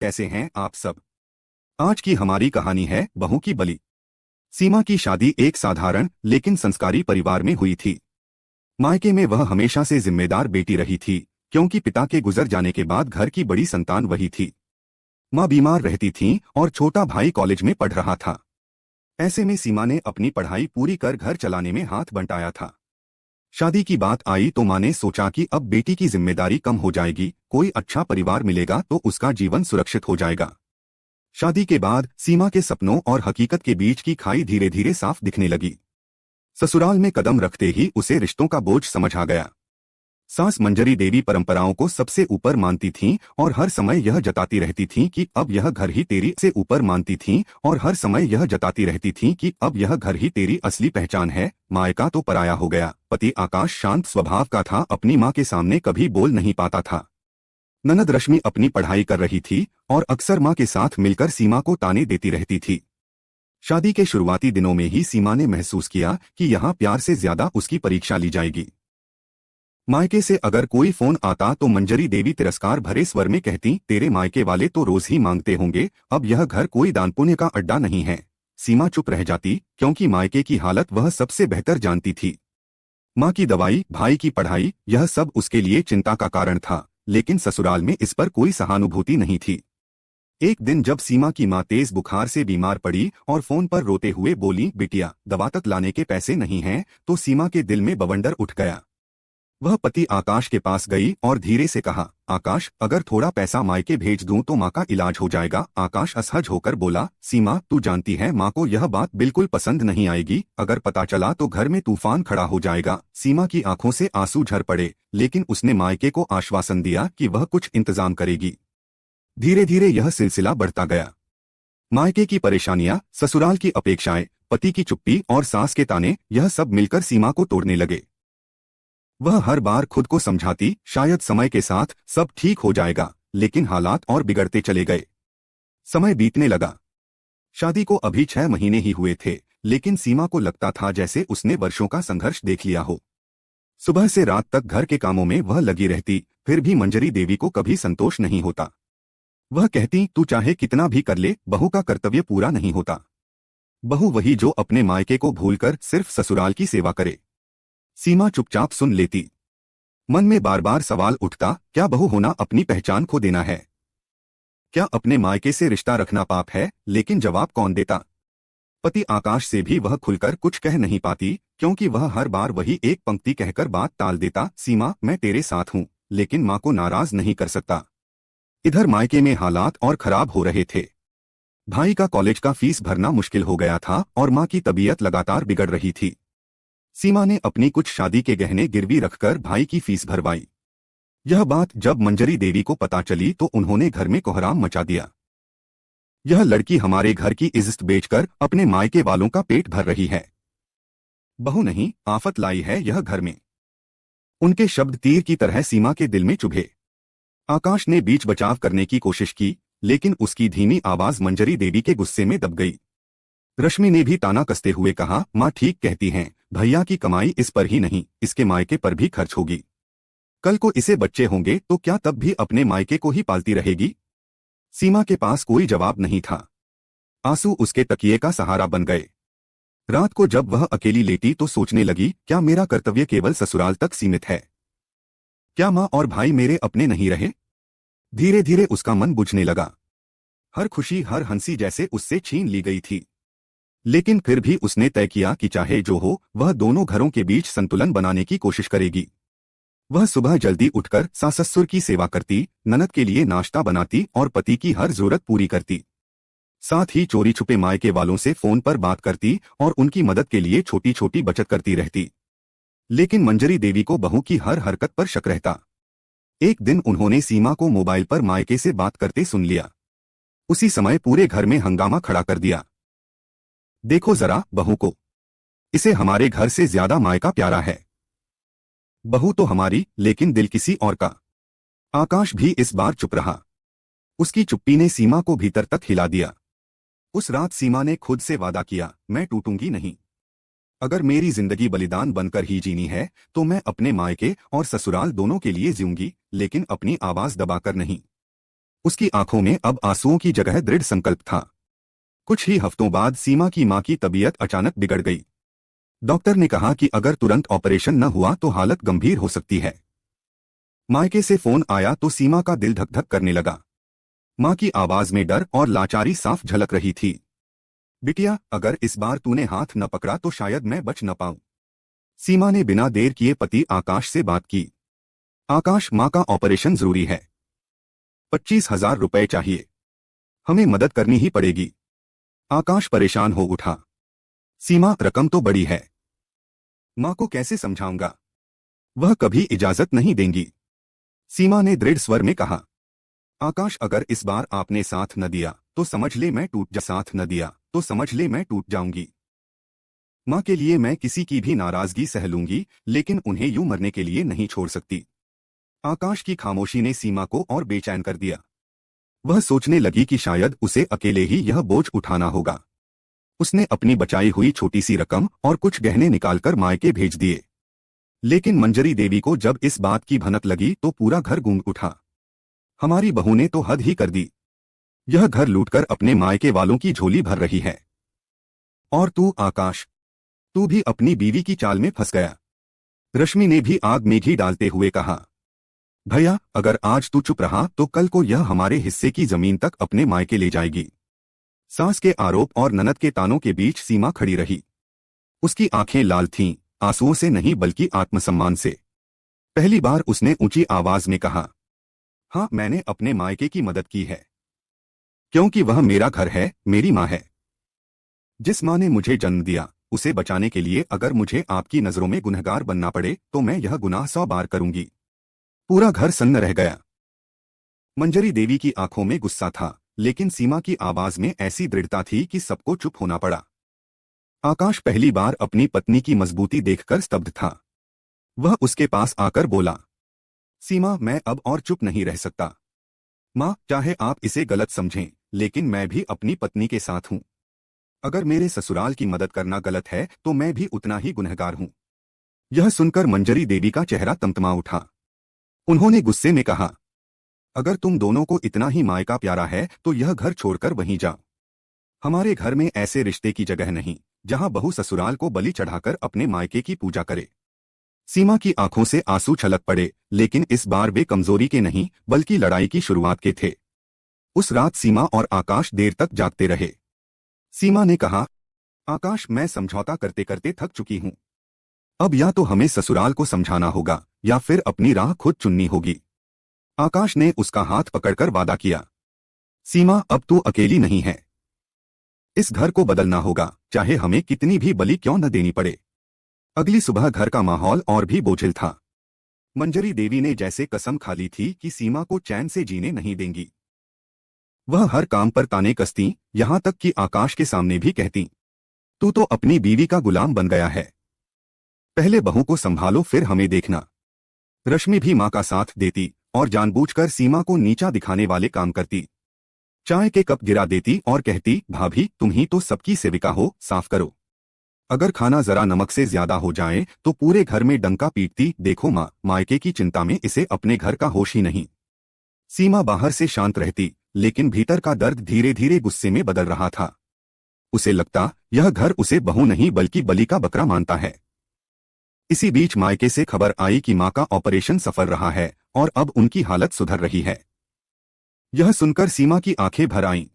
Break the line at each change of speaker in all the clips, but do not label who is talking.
कैसे हैं आप सब। आज की हमारी कहानी है बहू की बलि। सीमा की शादी एक साधारण लेकिन संस्कारी परिवार में हुई थी। मायके में वह हमेशा से जिम्मेदार बेटी रही थी, क्योंकि पिता के गुजर जाने के बाद घर की बड़ी संतान वही थी। माँ बीमार रहती थीं और छोटा भाई कॉलेज में पढ़ रहा था। ऐसे में सीमा ने अपनी पढ़ाई पूरी कर घर चलाने में हाथ बंटाया था। शादी की बात आई तो माँ ने सोचा कि अब बेटी की जिम्मेदारी कम हो जाएगी, कोई अच्छा परिवार मिलेगा तो उसका जीवन सुरक्षित हो जाएगा। शादी के बाद सीमा के सपनों और हकीकत के बीच की खाई धीरे धीरे साफ दिखने लगी। ससुराल में कदम रखते ही उसे रिश्तों का बोझ समझ आ गया। सास मंजरी देवी परंपराओं को सबसे ऊपर मानती थीं और हर समय यह जताती रहती थीं कि अब यह घर ही तेरी से ऊपर मानती थीं और हर समय यह जताती रहती थीं कि अब यह घर ही तेरी असली पहचान है। मायका तो पराया हो गया। पति आकाश शांत स्वभाव का था, अपनी माँ के सामने कभी बोल नहीं पाता था। ननद रश्मि अपनी पढ़ाई कर रही थी और अक्सर माँ के साथ मिलकर सीमा को ताने देती रहती थी। शादी के शुरुआती दिनों में ही सीमा ने महसूस किया कि यहाँ प्यार से ज्यादा उसकी परीक्षा ली जाएगी। मायके से अगर कोई फोन आता तो मंजरी देवी तिरस्कार भरे स्वर में कहती, तेरे मायके वाले तो रोज ही मांगते होंगे, अब यह घर कोई दान पुण्य का अड्डा नहीं है। सीमा चुप रह जाती, क्योंकि मायके की हालत वह सबसे बेहतर जानती थी। माँ की दवाई, भाई की पढ़ाई, यह सब उसके लिए चिंता का कारण था, लेकिन ससुराल में इस पर कोई सहानुभूति नहीं थी। एक दिन जब सीमा की माँ तेज बुखार से बीमार पड़ी और फोन पर रोते हुए बोली, बिटिया दवा तक लाने के पैसे नहीं हैं, तो सीमा के दिल में बवंडर उठ गया। वह पति आकाश के पास गई और धीरे से कहा, आकाश अगर थोड़ा पैसा मायके भेज दूं तो माँ का इलाज हो जाएगा। आकाश असहज होकर बोला, सीमा तू जानती है माँ को यह बात बिल्कुल पसंद नहीं आएगी, अगर पता चला तो घर में तूफान खड़ा हो जाएगा। सीमा की आंखों से आंसू झर पड़े, लेकिन उसने मायके को आश्वासन दिया कि वह कुछ इंतजाम करेगी। धीरे धीरे यह सिलसिला बढ़ता गया। मायके की परेशानियां, ससुराल की अपेक्षाएं, पति की चुप्पी और सास के ताने, यह सब मिलकर सीमा को तोड़ने लगे। वह हर बार खुद को समझाती, शायद समय के साथ सब ठीक हो जाएगा, लेकिन हालात और बिगड़ते चले गए। समय बीतने लगा। शादी को अभी 6 महीने ही हुए थे, लेकिन सीमा को लगता था जैसे उसने वर्षों का संघर्ष देख लिया हो। सुबह से रात तक घर के कामों में वह लगी रहती, फिर भी मंजरी देवी को कभी संतोष नहीं होता। वह कहती, तू चाहे कितना भी कर ले, बहू का कर्तव्य पूरा नहीं होता। बहू वही जो अपने मायके को भूलकर सिर्फ ससुराल की सेवा करे। सीमा चुपचाप सुन लेती। मन में बार बार सवाल उठता, क्या बहू होना अपनी पहचान खो देना है? क्या अपने मायके से रिश्ता रखना पाप है? लेकिन जवाब कौन देता? पति आकाश से भी वह खुलकर कुछ कह नहीं पाती, क्योंकि वह हर बार वही एक पंक्ति कहकर बात टाल देता, सीमा मैं तेरे साथ हूँ, लेकिन माँ को नाराज नहीं कर सकता। इधर मायके में हालात और खराब हो रहे थे। भाई का कॉलेज का फीस भरना मुश्किल हो गया था और माँ की तबीयत लगातार बिगड़ रही थी। सीमा ने अपनी कुछ शादी के गहने गिरवी रखकर भाई की फीस भरवाई। यह बात जब मंजरी देवी को पता चली तो उन्होंने घर में कोहराम मचा दिया। यह लड़की हमारे घर की इज्जत बेचकर अपने मायके वालों का पेट भर रही है। बहू नहीं, आफत लाई है यह घर में। उनके शब्द तीर की तरह सीमा के दिल में चुभे। आकाश ने बीच बचाव करने की कोशिश की, लेकिन उसकी धीमी आवाज मंजरी देवी के गुस्से में दब गई। रश्मि ने भी ताना कसते हुए कहा, माँ ठीक कहती हैं, भैया की कमाई इस पर ही नहीं, इसके मायके पर भी खर्च होगी। कल को इसे बच्चे होंगे तो क्या तब भी अपने मायके को ही पालती रहेगी? सीमा के पास कोई जवाब नहीं था। आंसू उसके तकिए का सहारा बन गए। रात को जब वह अकेली लेटी तो सोचने लगी, क्या मेरा कर्तव्य केवल ससुराल तक सीमित है? क्या माँ और भाई मेरे अपने नहीं रहे? धीरे धीरे उसका मन बुझने लगा। हर खुशी, हर हंसी जैसे उससे छीन ली गई थी। लेकिन फिर भी उसने तय किया कि चाहे जो हो, वह दोनों घरों के बीच संतुलन बनाने की कोशिश करेगी। वह सुबह जल्दी उठकर सास-ससुर की सेवा करती, ननद के लिए नाश्ता बनाती और पति की हर जरूरत पूरी करती। साथ ही चोरी छुपे मायके वालों से फोन पर बात करती और उनकी मदद के लिए छोटी छोटी बचत करती रहती। लेकिन मंजरी देवी को बहू की हर हरकत पर शक रहता। एक दिन उन्होंने सीमा को मोबाइल पर मायके से बात करते सुन लिया। उसी समय पूरे घर में हंगामा खड़ा कर दिया। देखो जरा बहू को, इसे हमारे घर से ज्यादा मायका प्यारा है। बहू तो हमारी, लेकिन दिल किसी और का। आकाश भी इस बार चुप रहा। उसकी चुप्पी ने सीमा को भीतर तक हिला दिया। उस रात सीमा ने खुद से वादा किया, मैं टूटूंगी नहीं। अगर मेरी जिंदगी बलिदान बनकर ही जीनी है तो मैं अपने मायके और ससुराल दोनों के लिए जीऊंगी, लेकिन अपनी आवाज दबाकर नहीं। उसकी आंखों में अब आंसुओं की जगह दृढ़ संकल्प था। कुछ ही हफ्तों बाद सीमा की मां की तबीयत अचानक बिगड़ गई। डॉक्टर ने कहा कि अगर तुरंत ऑपरेशन न हुआ तो हालत गंभीर हो सकती है। मायके से फोन आया तो सीमा का दिल धक धक करने लगा। मां की आवाज में डर और लाचारी साफ झलक रही थी। बिटिया, अगर इस बार तूने हाथ न पकड़ा तो शायद मैं बच न पाऊं। सीमा ने बिना देर किए पति आकाश से बात की। आकाश, मां का ऑपरेशन जरूरी है। 25,000 रुपए चाहिए। हमें मदद करनी ही पड़ेगी। आकाश परेशान हो उठा। सीमा, रकम तो बड़ी है। मां को कैसे समझाऊंगा? वह कभी इजाजत नहीं देंगी। सीमा ने दृढ़ स्वर में कहा। आकाश, अगर इस बार आपने साथ न दिया तो समझ ले मैं साथ न दिया तो समझ ले मैं टूट जाऊंगी। मां के लिए मैं किसी की भी नाराजगी सह लूंगी, लेकिन उन्हें यूं मरने के लिए नहीं छोड़ सकती। आकाश की खामोशी ने सीमा को और बेचैन कर दिया। वह सोचने लगी कि शायद उसे अकेले ही यह बोझ उठाना होगा। उसने अपनी बचाई हुई छोटी सी रकम और कुछ गहने निकालकर मायके भेज दिए। लेकिन मंजरी देवी को जब इस बात की भनक लगी तो पूरा घर गूंज उठा। हमारी बहू ने तो हद ही कर दी। यह घर लूटकर अपने मायके वालों की झोली भर रही है। और तू आकाश, तू भी अपनी बीवी की चाल में फंस गया। रश्मि ने भी आग में घी डालते हुए कहा। भैया, अगर आज तू चुप रहा तो कल को यह हमारे हिस्से की जमीन तक अपने मायके ले जाएगी। सास के आरोप और ननद के तानों के बीच सीमा खड़ी रही। उसकी आंखें लाल थीं, आंसुओं से नहीं बल्कि आत्मसम्मान से। पहली बार उसने ऊंची आवाज में कहा, हाँ, मैंने अपने मायके की मदद की है, क्योंकि वह मेरा घर है, मेरी माँ है। जिस माँ ने मुझे जन्म दिया, उसे बचाने के लिए अगर मुझे आपकी नजरों में गुनहगार बनना पड़े तो मैं यह गुनाह 100 बार करूंगी। पूरा घर सन्न रह गया। मंजरी देवी की आंखों में गुस्सा था, लेकिन सीमा की आवाज में ऐसी दृढ़ता थी कि सबको चुप होना पड़ा। आकाश पहली बार अपनी पत्नी की मजबूती देखकर स्तब्ध था। वह उसके पास आकर बोला, सीमा, मैं अब और चुप नहीं रह सकता। माँ, चाहे आप इसे गलत समझें, लेकिन मैं भी अपनी पत्नी के साथ हूँ। अगर मेरे ससुराल की मदद करना गलत है तो मैं भी उतना ही गुनहगार हूँ। यह सुनकर मंजरी देवी का चेहरा तमतमा उठा। उन्होंने गुस्से में कहा, अगर तुम दोनों को इतना ही मायका प्यारा है तो यह घर छोड़कर वहीं जाओ। हमारे घर में ऐसे रिश्ते की जगह नहीं जहां बहू ससुराल को बलि चढ़ाकर अपने मायके की पूजा करे। सीमा की आंखों से आंसू छलक पड़े, लेकिन इस बार वे कमजोरी के नहीं बल्कि लड़ाई की शुरुआत के थे। उस रात सीमा और आकाश देर तक जागते रहे। सीमा ने कहा, आकाश, मैं समझौता करते करते थक चुकी हूं। अब या तो हमें ससुराल को समझाना होगा या फिर अपनी राह खुद चुननी होगी। आकाश ने उसका हाथ पकड़कर वादा किया, सीमा, अब तू अकेली नहीं है। इस घर को बदलना होगा, चाहे हमें कितनी भी बलि क्यों न देनी पड़े। अगली सुबह घर का माहौल और भी बोझिल था। मंजरी देवी ने जैसे कसम खा ली थी कि सीमा को चैन से जीने नहीं देंगी। वह हर काम पर ताने कसती, यहां तक कि आकाश के सामने भी कहती, तू तो अपनी बीवी का गुलाम बन गया है। पहले बहू को संभालो, फिर हमें देखना। रश्मि भी मां का साथ देती और जानबूझकर सीमा को नीचा दिखाने वाले काम करती। चाय के कप गिरा देती और कहती, भाभी, तुम ही तो सबकी सेविका हो, साफ करो। अगर खाना जरा नमक से ज्यादा हो जाए तो पूरे घर में डंका पीटती, देखो माँ, मायके की चिंता में इसे अपने घर का होश ही नहीं। सीमा बाहर से शांत रहती, लेकिन भीतर का दर्द धीरे धीरे गुस्से में बदल रहा था। उसे लगता यह घर उसे बहू नहीं बल्कि बलि का बकरा मानता है। इसी बीच मायके से खबर आई कि मां का ऑपरेशन सफल रहा है और अब उनकी हालत सुधर रही है। यह सुनकर सीमा की आंखें भर आईं।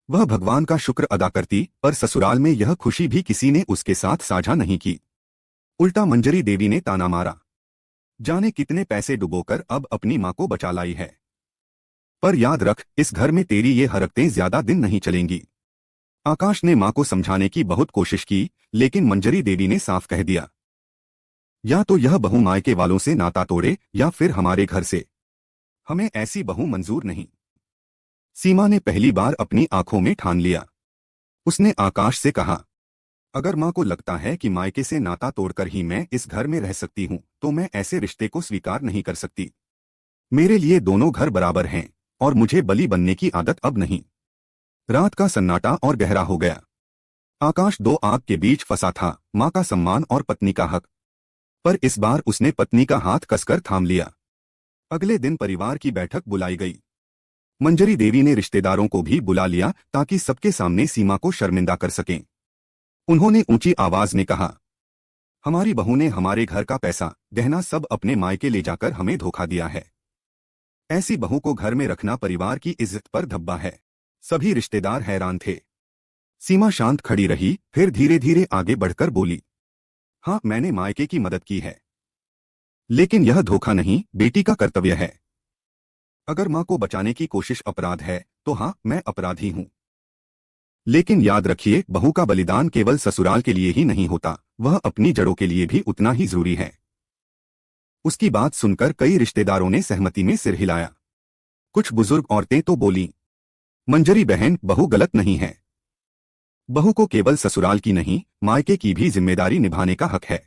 वह भगवान का शुक्र अदा करती, पर ससुराल में यह खुशी भी किसी ने उसके साथ साझा नहीं की। उल्टा मंजरी देवी ने ताना मारा, जाने कितने पैसे डुबोकर अब अपनी मां को बचा लाई है। पर याद रख, इस घर में तेरी ये हरकतें ज्यादा दिन नहीं चलेंगी। आकाश ने मां को समझाने की बहुत कोशिश की, लेकिन मंजरी देवी ने साफ कह दिया, या तो यह बहू मायके वालों से नाता तोड़े या फिर हमारे घर से। हमें ऐसी बहू मंजूर नहीं। सीमा ने पहली बार अपनी आंखों में ठान लिया। उसने आकाश से कहा, अगर मां को लगता है कि मायके से नाता तोड़कर ही मैं इस घर में रह सकती हूं तो मैं ऐसे रिश्ते को स्वीकार नहीं कर सकती। मेरे लिए दोनों घर बराबर हैं और मुझे बलि बनने की आदत अब नहीं। रात का सन्नाटा और गहरा हो गया। आकाश दो आग के बीच फंसा था, मां का सम्मान और पत्नी का हक। पर इस बार उसने पत्नी का हाथ कसकर थाम लिया। अगले दिन परिवार की बैठक बुलाई गई। मंजरी देवी ने रिश्तेदारों को भी बुला लिया ताकि सबके सामने सीमा को शर्मिंदा कर सकें। उन्होंने ऊंची आवाज में कहा, हमारी बहू ने हमारे घर का पैसा, गहना सब अपने मायके ले जाकर हमें धोखा दिया है। ऐसी बहू को घर में रखना परिवार की इज्जत पर धब्बा है। सभी रिश्तेदार हैरान थे। सीमा शांत खड़ी रही, फिर धीरे धीरे आगे बढ़कर बोली, हाँ, मैंने मायके की मदद की है, लेकिन यह धोखा नहीं, बेटी का कर्तव्य है। अगर मां को बचाने की कोशिश अपराध है, तो हाँ, मैं अपराधी हूं। लेकिन याद रखिए, बहू का बलिदान केवल ससुराल के लिए ही नहीं होता, वह अपनी जड़ों के लिए भी उतना ही जरूरी है। उसकी बात सुनकर कई रिश्तेदारों ने सहमति में सिर हिलाया। कुछ बुजुर्ग औरतें तो बोलीं, मंजरी बहन, बहू गलत नहीं है। बहू को केवल ससुराल की नहीं, मायके की भी जिम्मेदारी निभाने का हक है।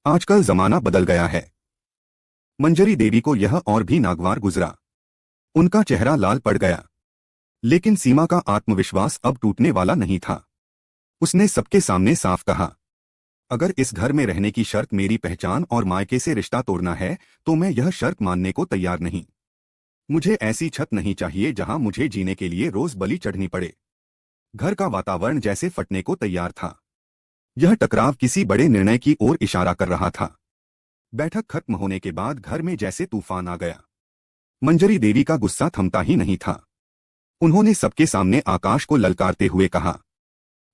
आजकल जमाना बदल गया है। मंजरी देवी को यह और भी नागवार गुजरा। उनका चेहरा लाल पड़ गया, लेकिन सीमा का आत्मविश्वास अब टूटने वाला नहीं था। उसने सबके सामने साफ कहा, अगर इस घर में रहने की शर्त मेरी पहचान और मायके से रिश्ता तोड़ना है, तो मैं यह शर्त मानने को तैयार नहीं। मुझे ऐसी छत नहीं चाहिए जहां मुझे जीने के लिए रोज बलि चढ़नी पड़े। घर का वातावरण जैसे फटने को तैयार था। यह टकराव किसी बड़े निर्णय की ओर इशारा कर रहा था। बैठक खत्म होने के बाद घर में जैसे तूफान आ गया। मंजरी देवी का गुस्सा थमता ही नहीं था। उन्होंने सबके सामने आकाश को ललकारते हुए कहा,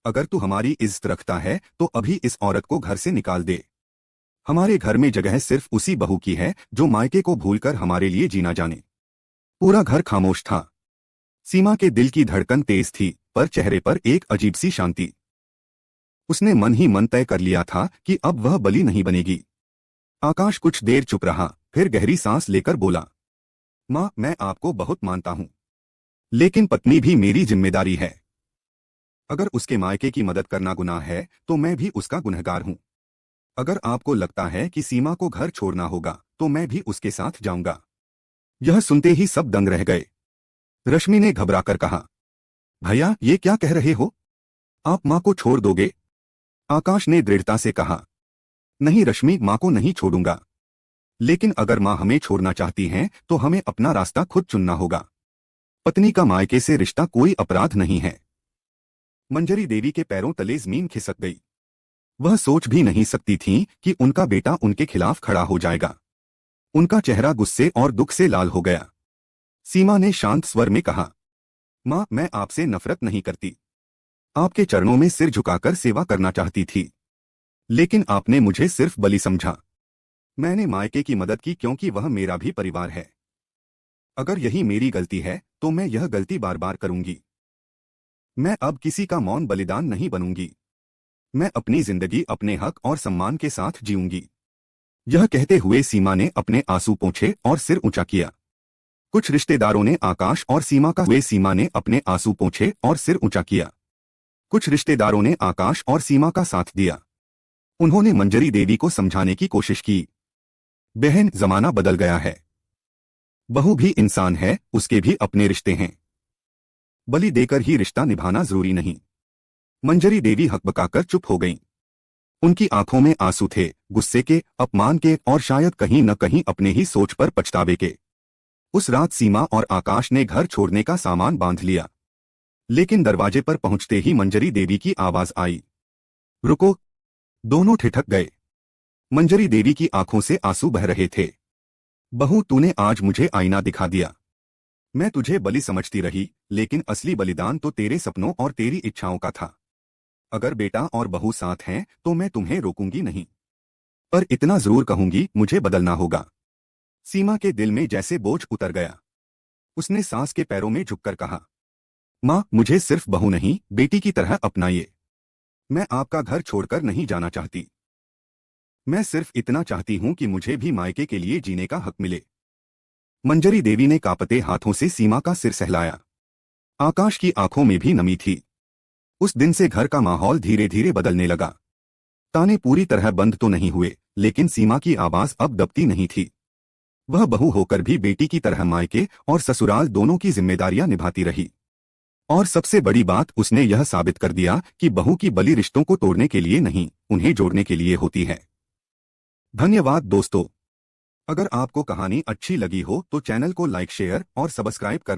अगर तू हमारी इज्जत रखता है तो अभी इस औरत को घर से निकाल दे। हमारे घर में जगह सिर्फ उसी बहू की है जो मायके को भूलकर हमारे लिए जीना जाने। पूरा घर खामोश था। सीमा के दिल की धड़कन तेज थी, पर चेहरे पर एक अजीब सी शांति। उसने मन ही मन तय कर लिया था कि अब वह बलि नहीं बनेगी। आकाश कुछ देर चुप रहा, फिर गहरी सांस लेकर बोला, मां, मैं आपको बहुत मानता हूं, लेकिन पत्नी भी मेरी जिम्मेदारी है। अगर उसके मायके की मदद करना गुनाह है, तो मैं भी उसका गुनहगार हूं। अगर आपको लगता है कि सीमा को घर छोड़ना होगा, तो मैं भी उसके साथ जाऊंगा। यह सुनते ही सब दंग रह गए। रश्मि ने घबराकर कहा, भैया, ये क्या कह रहे हो? आप मां को छोड़ दोगे? आकाश ने दृढ़ता से कहा, नहीं रश्मि, मां को नहीं छोड़ूंगा। लेकिन अगर मां हमें छोड़ना चाहती हैं, तो हमें अपना रास्ता खुद चुनना होगा। पत्नी का मायके से रिश्ता कोई अपराध नहीं है। मंजरी देवी के पैरों तले जमीन खिसक गई। वह सोच भी नहीं सकती थी कि उनका बेटा उनके खिलाफ खड़ा हो जाएगा। उनका चेहरा गुस्से और दुख से लाल हो गया। सीमा ने शांत स्वर में कहा, मां, मैं आपसे नफरत नहीं करती। आपके चरणों में सिर झुकाकर सेवा करना चाहती थी, लेकिन आपने मुझे सिर्फ बलि समझा। मैंने मायके की मदद की क्योंकि वह मेरा भी परिवार है। अगर यही मेरी गलती है, तो मैं यह गलती बार बार करूंगी। मैं अब किसी का मौन बलिदान नहीं बनूंगी। मैं अपनी जिंदगी अपने हक और सम्मान के साथ जीऊंगी। यह कहते हुए सीमा ने अपने आंसू पोंछे और सिर ऊंचा किया। कुछ रिश्तेदारों ने आकाश और सीमा का हुए सीमा ने अपने आंसू पोंछे और सिर ऊंचा किया। कुछ रिश्तेदारों ने आकाश और सीमा का साथ दिया। उन्होंने मंजरी देवी को समझाने की कोशिश की, बहन, जमाना बदल गया है। बहू भी इंसान है, उसके भी अपने रिश्ते हैं। बलि देकर ही रिश्ता निभाना जरूरी नहीं। मंजरी देवी हकबकाकर चुप हो गईं। उनकी आंखों में आंसू थे, गुस्से के, अपमान के और शायद कहीं न कहीं अपने ही सोच पर पछतावे के। उस रात सीमा और आकाश ने घर छोड़ने का सामान बांध लिया, लेकिन दरवाजे पर पहुंचते ही मंजरी देवी की आवाज आई, रुको। दोनों ठिठक गए। मंजरी देवी की आंखों से आंसू बह रहे थे। बहू, तूने आज मुझे आईना दिखा दिया। मैं तुझे बलि समझती रही, लेकिन असली बलिदान तो तेरे सपनों और तेरी इच्छाओं का था। अगर बेटा और बहू साथ हैं, तो मैं तुम्हें रोकूंगी नहीं, पर इतना जरूर कहूंगी, मुझे बदलना होगा। सीमा के दिल में जैसे बोझ उतर गया। उसने सास के पैरों में झुककर कहा, मां, मुझे सिर्फ बहू नहीं, बेटी की तरह अपनाइए। मैं आपका घर छोड़कर नहीं जाना चाहती। मैं सिर्फ इतना चाहती हूं कि मुझे भी मायके के लिए जीने का हक मिले। मंजरी देवी ने कांपते हाथों से सीमा का सिर सहलाया। आकाश की आंखों में भी नमी थी। उस दिन से घर का माहौल धीरे धीरे बदलने लगा। ताने पूरी तरह बंद तो नहीं हुए, लेकिन सीमा की आवाज अब दबती नहीं थी। वह बहू होकर भी बेटी की तरह मायके और ससुराल दोनों की जिम्मेदारियां निभाती रही। और सबसे बड़ी बात, उसने यह साबित कर दिया कि बहू की बलि रिश्तों को तोड़ने के लिए नहीं, उन्हें जोड़ने के लिए होती है। धन्यवाद दोस्तों। अगर आपको कहानी अच्छी लगी हो तो चैनल को लाइक, शेयर और सब्सक्राइब करना